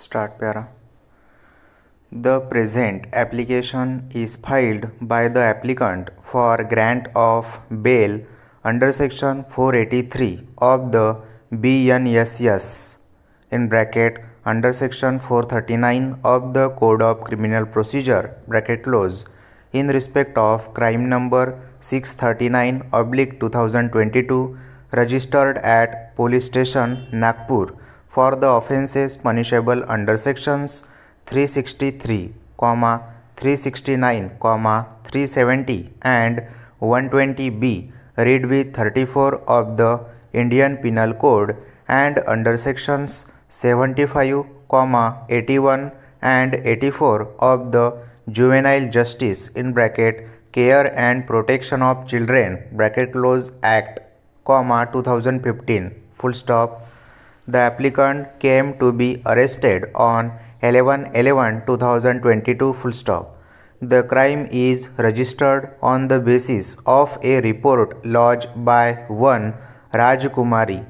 Start para. The present application is filed by the applicant for grant of bail under section 483 of the BNSS in bracket under section 439 of the Code of Criminal Procedure bracket close in respect of crime number 639/2022 registered at Police Station Nagpur for the offences punishable under sections 363, 369, 370 and 120B read with 34 of the Indian Penal Code and under sections 75, 81 and 84 of the Juvenile Justice in bracket Care and Protection of Children bracket close Act, 2015 full stop. The applicant came to be arrested on 11/11/2022 full stop. The crime is registered on the basis of a report lodged by one Rajkumari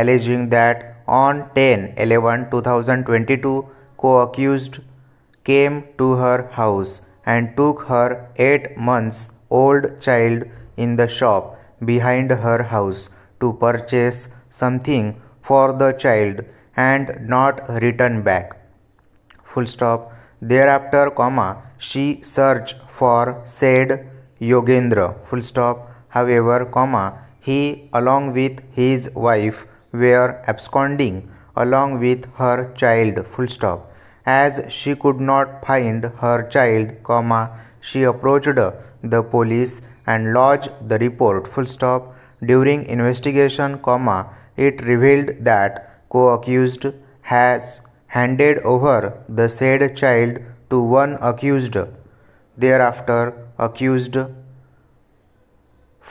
alleging that on 10/11/2022 co-accused came to her house and took her 8 months old child in the shop behind her house to purchase something for the child and not return back. Full stop. Thereafter, she searched for said Yogendra. Full stop. However, he along with his wife were absconding along with her child. Full stop. As she could not find her child, she approached the police and lodged the report. Full stop. During investigation, it revealed that co-accused has handed over the said child to one accused. Thereafter, accused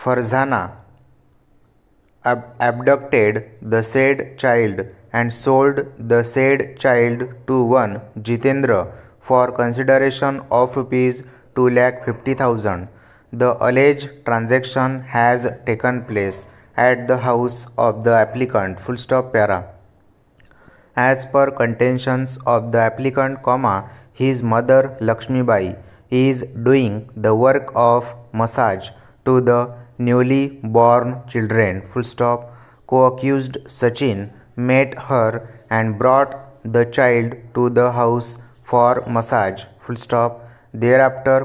Farzana abducted the said child and sold the said child to one Jitendra for consideration of rupees 2,50,000. The alleged transaction has taken place at the house of the applicant. Full stop para. As per contentions of the applicant, his mother Lakshmibai is doing the work of massage to the newly born children. Full stop. Co-accused Sachin met her and brought the child to the house for massage. Full stop. Thereafter,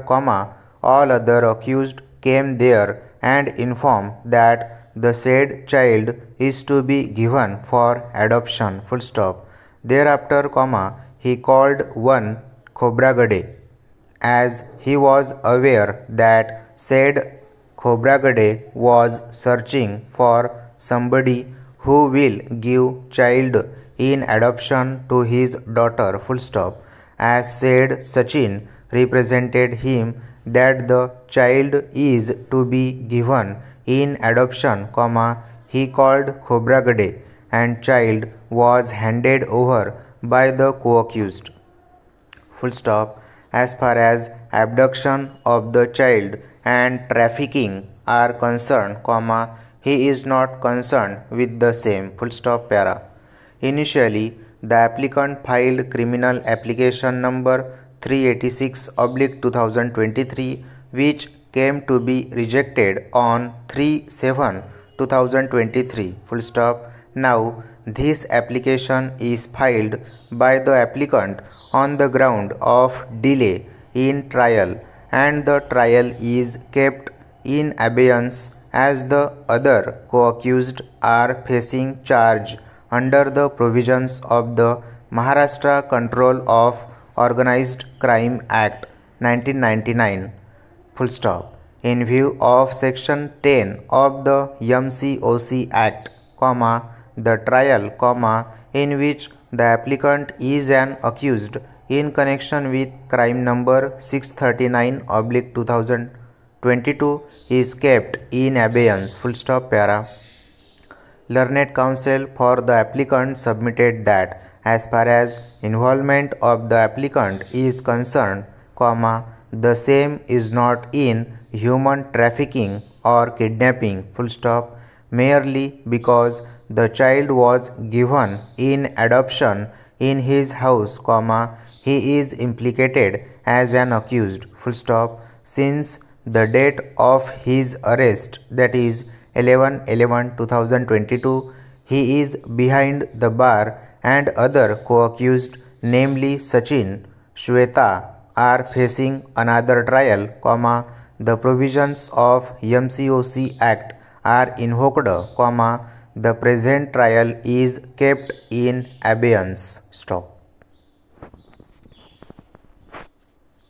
all other accused came there and informed that the said child is to be given for adoption. Full stop. Thereafter, he called one Khobragade, as he was aware that said Khobragade was searching for somebody who will give child in adoption to his daughter. Full stop. As said Sachin represented him that the child is to be given in adoption, he called Khobragade and child was handed over by the co-accused. Full stop. As far as abduction of the child and trafficking are concerned, he is not concerned with the same. Full stop para. Initially, the applicant filed criminal application number 386/2023, which came to be rejected on 3/7/2023. Full stop. Now, this application is filed by the applicant on the ground of delay in trial, and the trial is kept in abeyance as the other co-accused are facing charge under the provisions of the Maharashtra Control of Organized Crime Act 1999. Full stop. In view of section 10 of the MCOC Act, the trial, in which the applicant is an accused in connection with crime number 639/2022 is kept in abeyance. Full stop para. Learned counsel for the applicant submitted that as far as involvement of the applicant is concerned, the same is not in human trafficking or kidnapping, full stop, merely because the child was given in adoption in his house, he is implicated as an accused, full stop, since the date of his arrest, that is 11/11/2022, he is behind the bar and other co-accused, namely Sachin, Shweta, are facing another trial, the provisions of MCOC Act are invoked, the present trial is kept in abeyance. Stop.